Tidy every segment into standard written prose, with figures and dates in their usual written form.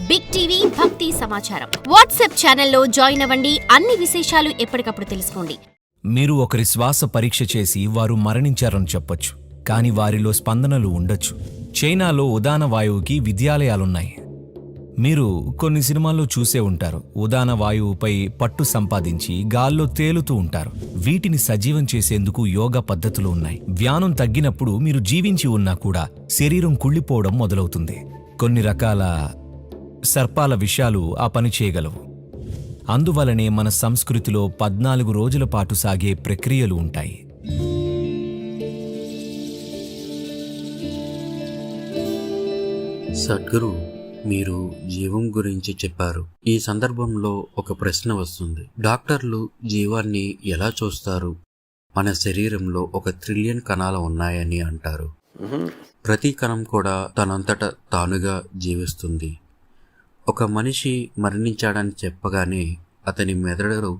Big TV భక్తి సమాచారం WhatsApp ఛానల్లో జాయిన్ అవ్వండి. అన్ని విశేషాలు ఎప్పటికప్పుడు తెలుసుకోండి. మీరు ఒకరి శ్వాస పరీక్ష చేసి వారు మరణించారని చెప్పొచ్చు, కానీ వారిలో స్పందనలు ఉండొచ్చు. చైనాలో ఉదాన వాయువుకి విద్యాలయాలున్నాయి. మీరు కొన్ని సినిమాల్లో చూసే ఉంటారు. ఉదాన వాయువుపై పట్టు సంపాదించి గాల్లో తేలుతూ ఉంటారు. వీటిని సజీవం చేసేందుకు యోగా పద్ధతులు ఉన్నాయి. వ్యానం తగ్గినప్పుడు మీరు జీవించి ఉన్నా కూడా శరీరం కుళ్ళిపోవడం మొదలవుతుంది. కొన్ని రకాల సర్పాల విషాలు ఆ పని చేయగలవు. అందువలనే మన సంస్కృతిలో 14 రోజుల పాటు సాగే ప్రక్రియలు ఉంటాయి. సద్గురు, మీరు జీవం గురించి చెప్పారు. ఈ సందర్భంలో ఒక ప్రశ్న వస్తుంది. డాక్టర్లు జీవాన్ని ఎలా చూస్తారు? మన శరీరంలో 1 ట్రిలియన్ కణాలు ఉన్నాయని అంటారు. ప్రతి కణం కూడా తనంతట తానుగా జీవిస్తుంది. ఒక మనిషి మరణించాడని చెప్పగానే అతని మెదడు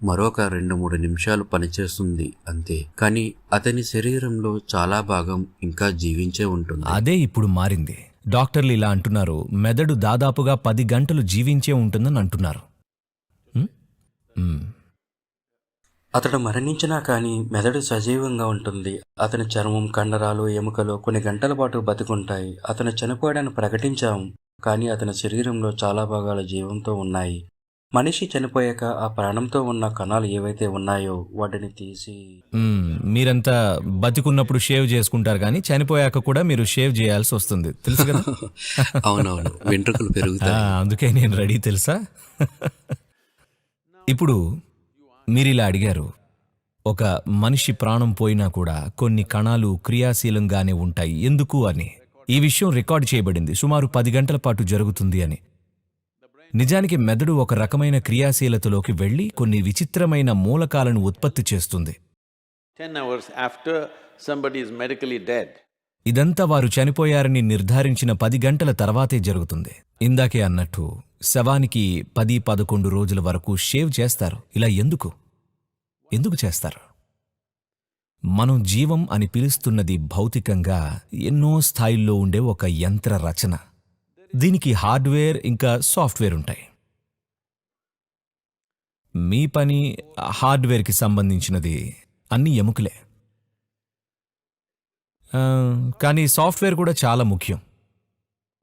మరొక 2-3 నిమిషాలు పనిచేస్తుంది అంతే. కానీ అతని శరీరంలో చాలా భాగం ఇంకా జీవించే ఉంటుంది. అదే ఇప్పుడు మారింది. డాక్టర్లు ఇలా అంటున్నారు, మెదడు దాదాపుగా 10 గంటలు జీవించే ఉంటుందని అంటున్నారు. అతడు మరణించినా కానీ మెదడు సజీవంగా ఉంటుంది. అతని చర్మం, కండరాలు, ఎముకలు కొన్ని గంటల పాటు బతికుంటాయి. అతను చనిపోయాడని ప్రకటించాము, కానీ అతని శరీరంలో చాలా భాగాలు జీవంతో ఉన్నాయి. మనిషి చనిపోయాక ఆ ప్రాణంతో ఉన్న కణాలు ఏవైతే ఉన్నాయో వాటిని తీసి మీరంతా బతికున్నప్పుడు షేవ్ చేసుకుంటారు, కానీ చనిపోయాక కూడా మీరు షేవ్ చేయాల్సి వస్తుంది, తెలుసు కదా? అవునవును, వెంట్రుకలు పెరుగుతాయి. అందుకే నేను రెడీ, తెలుసా? ఇప్పుడు మీరిలా అడిగారు, ఒక మనిషి ప్రాణం పోయినా కూడా కొన్ని కణాలు క్రియాశీలంగానే ఉంటాయి ఎందుకు అని. ఈ విషయం రికార్డు చేయబడింది. సుమారు 10 గంటల పాటు జరుగుతుంది అని. నిజానికి మెదడు ఒక రకమైన క్రియాశీలతలోకి వెళ్లి కొన్ని విచిత్రమైన మూలకాలను ఉత్పత్తి చేస్తుంది. 10 hours after somebody is medically dead. ఇదంతా వారు చనిపోయారని నిర్ధారించిన 10 గంటల తర్వాతే జరుగుతుంది. ఇందాకే అన్నట్టు శవానికి 10-11 రోజుల వరకు షేవ్ చేస్తారు. ఇలా ఎందుకు చేస్తారు? మనం జీవం అని పిలుస్తున్నది భౌతికంగా ఎన్నో స్థాయిల్లో ఉండే ఒక యంత్ర రచన. దీనికి హార్డ్వేర్ ఇంకా సాఫ్ట్వేర్ ఉంటాయి. మీ పని హార్డ్వేర్కి సంబంధించినది అన్ని ఎముకలే, కానీ సాఫ్ట్వేర్ కూడా చాలా ముఖ్యం.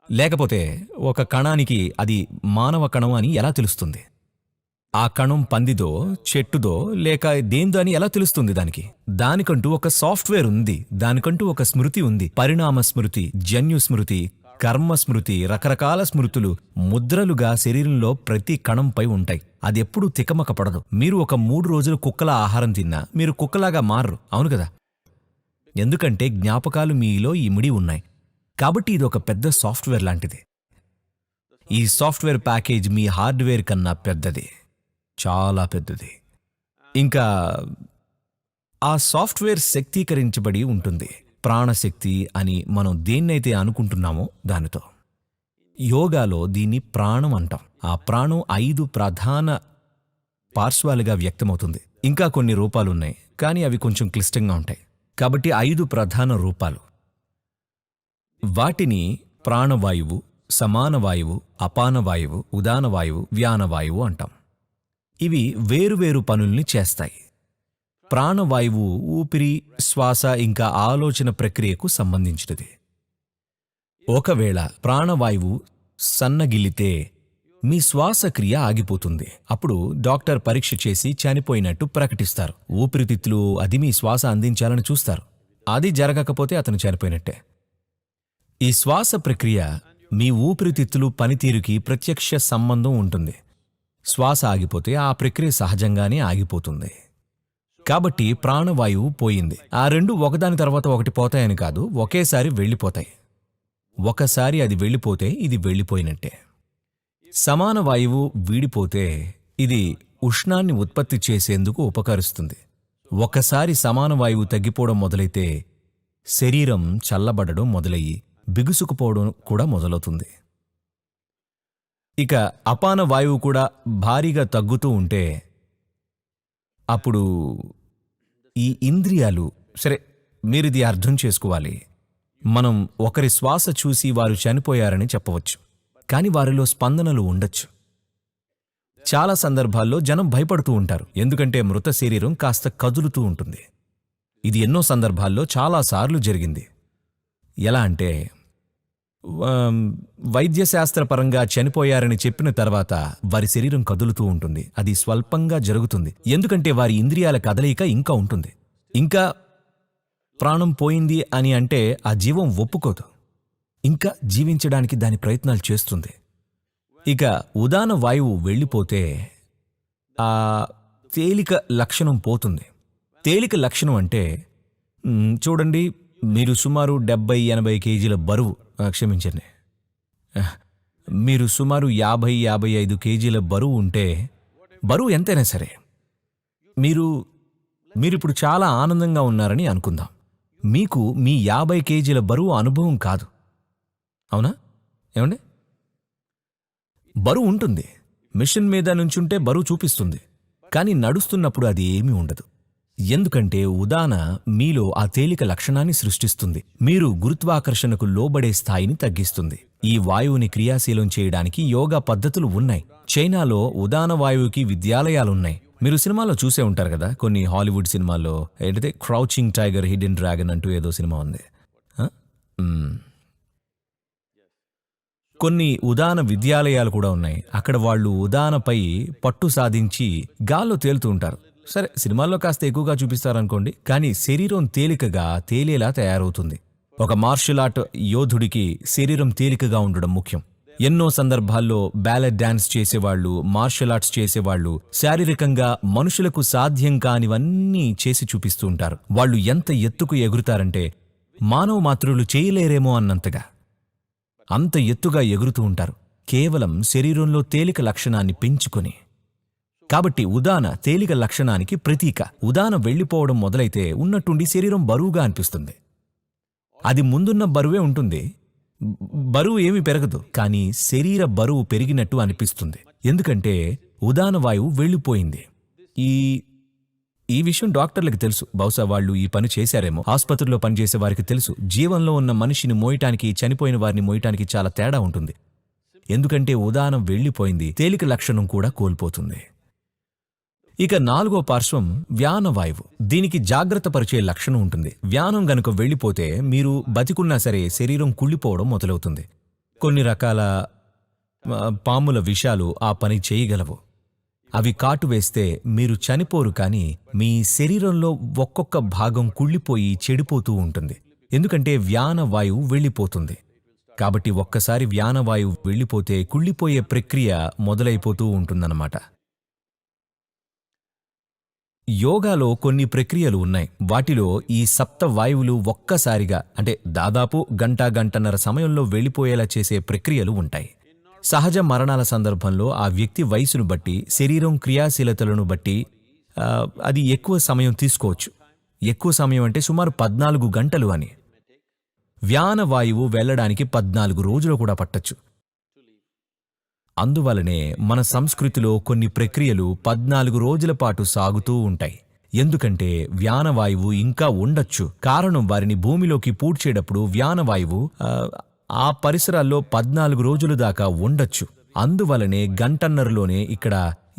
లేకపోతే ఒక కణానికి అది మానవ కణం అని ఎలా తెలుస్తుంది? ఆ కణం పందిదో, చెట్టుదో, లేక దేందో అని ఎలా తెలుస్తుంది? దానికంటూ ఒక సాఫ్ట్వేర్ ఉంది. దానికంటూ ఒక స్మృతి ఉంది. పరిణామ స్మృతి, జన్యు స్మృతి, కర్మ స్మృతి, రకరకాల స్మృతులు ముద్రలుగా శరీరంలో ప్రతి కణంపై ఉంటాయి. అది ఎప్పుడూ తికమక పడదు. మీరు ఒక 3 రోజులు కుక్కల ఆహారం తిన్నా మీరు కుక్కలాగా మారరు, అవును కదా? ఎందుకంటే జ్ఞాపకాలు మీలో ఇమిడి ఉన్నాయి. కాబట్టి ఇది ఒక పెద్ద సాఫ్ట్వేర్ లాంటిది. ఈ సాఫ్ట్వేర్ ప్యాకేజ్ మీ హార్డ్వేర్ కన్నా పెద్దది, చాలా పెద్దది. ఇంకా ఆ సాఫ్ట్వేర్ శక్తీకరించబడి ఉంటుంది. ప్రాణశక్తి అని మనం దేన్నైతే అనుకుంటున్నామో దానితో. యోగాలో దీన్ని ప్రాణం అంటాం. ఆ ప్రాణం 5 ప్రధాన పార్శ్వాలుగా వ్యక్తమవుతుంది. ఇంకా కొన్ని రూపాలున్నాయి, కానీ అవి కొంచెం క్లిష్టంగా ఉంటాయి. కాబట్టి 5 ప్రధాన రూపాలు. వాటిని ప్రాణవాయువు, సమానవాయువు, అపానవాయువు, ఉదానవాయువు, వ్యానవాయువు అంటాం. ఇవి వేరువేరు పనుల్ని చేస్తాయి. ప్రాణవాయువు ఊపిరి, శ్వాస ఇంకా ఆలోచన ప్రక్రియకు సంబంధించినది. ఒకవేళ ప్రాణవాయువు సన్నగిల్లితే మీ శ్వాసక్రియ ఆగిపోతుంది. అప్పుడు డాక్టర్ పరీక్ష చేసి చనిపోయినట్టు ప్రకటిస్తారు. ఊపిరితిత్తులు అది మీ శ్వాస అందించాలని చూస్తారు. అది జరగకపోతే అతను చనిపోయినట్టే. ఈ శ్వాస ప్రక్రియ మీ ఊపిరితిత్తులు పనితీరుకి ప్రత్యక్ష సంబంధం ఉంటుంది. శ్వాస ఆగిపోతే ఆ ప్రక్రియ సహజంగానే ఆగిపోతుంది. కాబట్టి ప్రాణవాయువు పోయింది. ఆ 2 ఒకదాని తర్వాత ఒకటి పోతాయని కాదు, ఒకేసారి వెళ్ళిపోతాయి. ఒకసారి అది వెళ్ళిపోతే ఇది వెళ్ళిపోయినట్టే. సమాన వాయువు వీడిపోతే ఇది ఉష్ణాన్ని ఉత్పత్తి చేసేందుకు ఉపకరిస్తుంది. ఒకసారి సమాన వాయువు తగ్గిపోవడం మొదలైతే శరీరం చల్లబడడం మొదలయ్యి బిగుసుకుపోవడం కూడా మొదలవుతుంది. ఇక అపాన వాయువు కూడా భారీగా తగ్గుతూ ఉంటే అప్పుడు ఈ ఇంద్రియాలు, సరే మీరిది అర్థం చేసుకోవాలి. మనం ఒకరి శ్వాస చూసి వారు చనిపోయారని చెప్పవచ్చు, కాని వారిలో స్పందనలు ఉండొచ్చు. చాలా సందర్భాల్లో జనం భయపడుతూ ఉంటారు, ఎందుకంటే మృత శరీరం కాస్త కదులుతూ ఉంటుంది. ఇది ఎన్నో సందర్భాల్లో చాలాసార్లు జరిగింది. ఎలా అంటే వైద్యశాస్త్రపరంగా చనిపోయారని చెప్పిన తర్వాత వారి శరీరం కదులుతూ ఉంటుంది. అది స్వల్పంగా జరుగుతుంది, ఎందుకంటే వారి ఇంద్రియాల కదలిక ఇంకా ఉంటుంది. ఇంకా ప్రాణం పోయింది అని అంటే ఆ జీవం ఒప్పుకోదు, ఇంకా జీవించడానికి దాని ప్రయత్నాలు చేస్తుంది. ఇక ఉదాన వాయువు వెళ్ళిపోతే ఆ తేలిక లక్షణం పోతుంది. తేలిక లక్షణం అంటే చూడండి, మీరు సుమారు 70-80 కేజీల బరువు, క్షమించండి, మీరు సుమారు 50-55 కేజీల బరువు ఉంటే, బరువు ఎంతైనా సరే, మీరిప్పుడు చాలా ఆనందంగా ఉన్నారని అనుకుందాం. మీకు మీ 50 కేజీల బరువు అనుభవం కాదు, అవునా? ఏమండి? బరువు ఉంటుంది, మిషన్ మీద నుంచుంటే బరువు చూపిస్తుంది, కానీ నడుస్తున్నప్పుడు అది ఏమీ ఉండదు. ఎందుకంటే ఉదాన మీలో ఆ తేలిక లక్షణాన్ని సృష్టిస్తుంది. మీరు గురుత్వాకర్షణకు లోబడే స్థాయిని తగ్గిస్తుంది. ఈ వాయువుని క్రియాశీలం చేయడానికి యోగా పద్ధతులు ఉన్నాయి. చైనాలో ఉదాన వాయువుకి విద్యాలయాలున్నాయి. మీరు సినిమాలో చూసే ఉంటారు కదా, కొన్ని హాలీవుడ్ సినిమాల్లో. ఏంటంటే క్రౌచింగ్ టైగర్ హిడెన్ డ్రాగన్ అంటూ ఏదో సినిమా ఉంది. కొన్ని ఉదాన విద్యాలయాలు కూడా ఉన్నాయి. అక్కడ వాళ్ళు ఉదానపై పట్టు సాధించి గాల్లో తేలుతూ ఉంటారు. సరే, సినిమాల్లో కాస్త ఎక్కువగా చూపిస్తారనుకోండి, కానీ శరీరం తేలికగా తేలేలా తయారవుతుంది. ఒక మార్షల్ ఆర్ట్ యోధుడికి శరీరం తేలికగా ఉండడం ముఖ్యం. ఎన్నో సందర్భాల్లో బ్యాలెట్ డాన్స్ చేసేవాళ్లు, మార్షల్ ఆర్ట్స్ చేసేవాళ్లు శారీరకంగా మనుషులకు సాధ్యం కానివన్నీ చేసి చూపిస్తూ ఉంటారు. వాళ్ళు ఎంత ఎత్తుకు ఎగురుతారంటే మానవ మాతృలు చేయలేరేమో అన్నంతగా అంత ఎత్తుగా ఎగురుతూ ఉంటారు, కేవలం శరీరంలో తేలిక లక్షణాన్ని పెంచుకొని. కాబట్టి ఉదాన తేలిక లక్షణానికి ప్రతీక. ఉదాన వెళ్లిపోవడం మొదలైతే ఉన్నట్టుండి శరీరం బరువుగా అనిపిస్తుంది. అది ముందున్న బరువే ఉంటుంది, బరువు ఏమీ పెరగదు, కానీ శరీర బరువు పెరిగినట్టు అనిపిస్తుంది, ఎందుకంటే ఉదాన వాయువు వెళ్ళిపోయింది. ఈ విషయం డాక్టర్లకు తెలుసు. బహుశా వాళ్ళు ఈ పని చేశారేమో. ఆసుపత్రిలో పనిచేసే వారికి తెలుసు, జీవంలో ఉన్న మనిషిని మోయటానికి చనిపోయిన వారిని మోయటానికి చాలా తేడా ఉంటుంది. ఎందుకంటే ఉదానం వెళ్ళిపోయింది, తేలిక లక్షణం కూడా కోల్పోతుంది. ఇక 4వ పార్శ్వం వ్యానవాయువు. దీనికి జాగ్రత్త పరిచే లక్షణం ఉంటుంది. వ్యానం గనుక వెళ్ళిపోతే మీరు బతికున్నా సరే శరీరం కుళ్ళిపోవడం మొదలవుతుంది. కొన్ని రకాల పాముల విషాలు ఆ పని చేయగలవు. అవి కాటు వేస్తే మీరు చనిపోరు, కానీ మీ శరీరంలో ఒక్కొక్క భాగం కుళ్ళిపోయి చెడిపోతూ ఉంటుంది, ఎందుకంటే వ్యానవాయువు వెళ్ళిపోతుంది. కాబట్టి ఒక్కసారి వ్యానవాయువు వెళ్ళిపోతే కుళ్ళిపోయే ప్రక్రియ మొదలైపోతూ ఉంటుందన్నమాట. యోగాలో కొన్ని ప్రక్రియలు ఉన్నాయి. వాటిలో ఈ సప్త వాయువులు ఒక్కసారిగా, అంటే దాదాపు గంటన్నర సమయంలో వెళ్ళిపోయేలా చేసే ప్రక్రియలు ఉంటాయి. సహజ మరణాల సందర్భంలో ఆ వ్యక్తి వయసును బట్టి, శరీరం క్రియాశీలతలను బట్టి అది ఎక్కువ సమయం తీసుకోవచ్చు. ఎక్కువ సమయం అంటే సుమారు 14 గంటలు అని. వ్యానవాయువు వెళ్లడానికి 14 రోజులు కూడా పట్టొచ్చు. అందువలనే మన సంస్కృతిలో కొన్ని ప్రక్రియలు 14 రోజుల పాటు సాగుతూ ఉంటాయి. ఎందుకంటే వ్యానవాయువు ఇంకా ఉండొచ్చు. కారణం, వారిని భూమిలోకి పూడ్చేటప్పుడు వ్యానవాయువు ఆ పరిసరాల్లో 14 రోజుల దాకా ఉండొచ్చు. అందువలనే గంటన్నరలోనే ఇక్కడ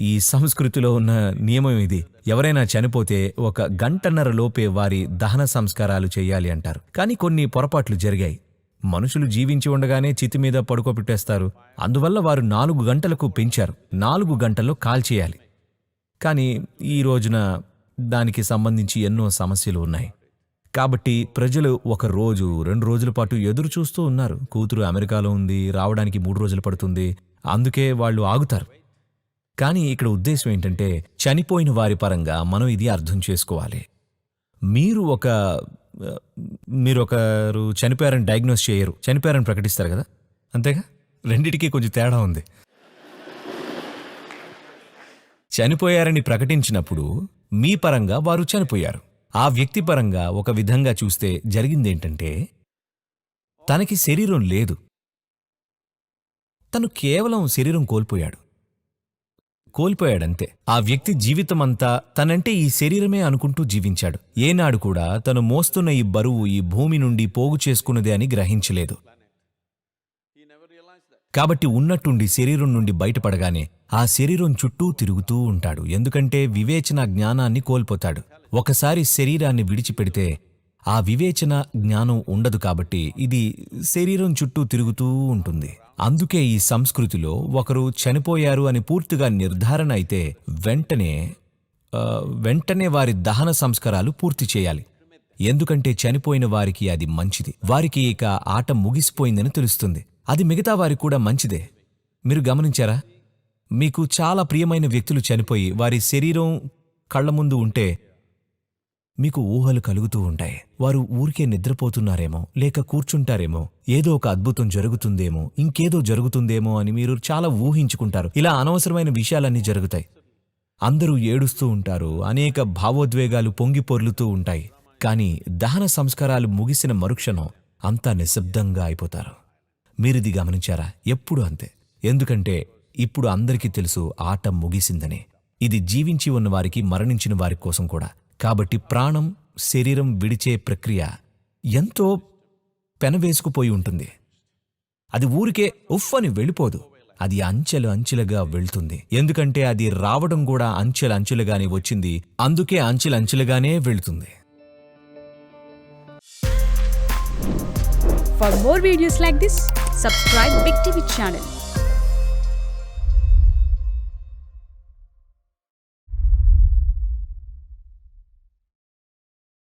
ఈ సంస్కృతిలో ఉన్న నియమం ఇది. ఎవరైనా చనిపోతే 1 గంటన్నర లోపే వారి దహన సంస్కారాలు చేయాలి అంటారు. కానీ కొన్ని పొరపాట్లు జరిగాయి. మనుషులు జీవించి ఉండగానే చితి మీద పడుకోబెట్టేస్తారు. అందువల్ల వారు 4 గంటలకు పెంచారు. 4 గంటల్లో కాల్చేయాలి. కానీ ఈ రోజున దానికి సంబంధించి ఎన్నో సమస్యలు ఉన్నాయి. కాబట్టి ప్రజలు 1 రోజు 2 రోజుల పాటు ఎదురు చూస్తూ ఉన్నారు. కూతురు అమెరికాలో ఉంది, రావడానికి 3 రోజులు పడుతుంది, అందుకే వాళ్ళు ఆగుతారు. కానీ ఇక్కడ ఉద్దేశం ఏంటంటే, చనిపోయిన వారి పరంగా మనం ఇది అర్థం చేసుకోవాలి. మీరొకరు చనిపోయారని డయాగ్నోస్ చేయరు, చనిపోయారని ప్రకటిస్తారు కదా, అంతేగా? రెండిటికీ కొంచెం తేడా ఉంది. చనిపోయారని ప్రకటించినప్పుడు మీ పరంగా వారు చనిపోయారు. ఆ వ్యక్తి పరంగా ఒక విధంగా చూస్తే జరిగిందేంటంటే, తనకి శరీరం లేదు, తను కేవలం శరీరం కోల్పోయాడంతే. ఆ వ్యక్తి జీవితమంతా తనంటే ఈ శరీరమే అనుకుంటూ జీవించాడు. ఏనాడు కూడా తను మోస్తున్న ఈ బరువు ఈ భూమి నుండి పోగు చేసుకున్నదే అని గ్రహించలేదు. కాబట్టి ఉన్నట్టుండి శరీరం నుండి బయటపడగానే ఆ శరీరం చుట్టూ తిరుగుతూ ఉంటాడు. ఎందుకంటే వివేచన జ్ఞానాన్ని కోల్పోతాడు. ఒకసారి శరీరాన్ని విడిచిపెడితే ఆ వివేచన జ్ఞానం ఉండదు. కాబట్టి ఇది శరీరం చుట్టూ తిరుగుతూ ఉంటుంది. అందుకే ఈ సంస్కృతిలో ఒకరు చనిపోయారు అని పూర్తిగా నిర్ధారణ అయితే వెంటనే వారి దహన సంస్కారాలు పూర్తి చేయాలి. ఎందుకంటే చనిపోయిన వారికి అది మంచిది. వారికి ఇక ఆట ముగిసిపోయిందని తెలుస్తుంది. అది మిగతా వారికి కూడా మంచిదే. మీరు గమనించారా? మీకు చాలా ప్రియమైన వ్యక్తులు చనిపోయి వారి శరీరం కళ్ల ముందు ఉంటే మీకు ఊహలు కలుగుతూ ఉంటాయి. వారు ఊరికే నిద్రపోతున్నారేమో, లేక కూర్చుంటారేమో, ఏదో ఒక అద్భుతం జరుగుతుందేమో, ఇంకేదో జరుగుతుందేమో అని మీరు చాలా ఊహించుకుంటారు. ఇలా అనవసరమైన విషయాలన్నీ జరుగుతాయి. అందరూ ఏడుస్తూ ఉంటారు. అనేక భావోద్వేగాలు పొంగి పొర్లుతూ ఉంటాయి. కానీ దహన సంస్కారాలు ముగిసిన మరుక్షణం అంతా నిశ్శబ్దంగా అయిపోతారు. మీరిది గమనించారా? ఎప్పుడు అంతే. ఎందుకంటే ఇప్పుడు అందరికీ తెలుసు ఆట ముగిసిందని. ఇది జీవించి ఉన్నవారికి, మరణించిన వారి కోసం కూడా. కాబట్టి ప్రాణం శరీరం విడిచే ప్రక్రియ ఎంతో పెనవేసుకుపోయి ఉంటుంది. అది ఊరికే ఉఫ్ అని వెళ్ళిపోదు. అది అంచెలు అంచెలుగా వెళ్తుంది. ఎందుకంటే అది రావడం కూడా అంచెలు అంచెలుగానే వచ్చింది. అందుకే అంచెలు అంచెలుగానే వెళ్తుంది. For more videos like this, subscribe Big TV channel.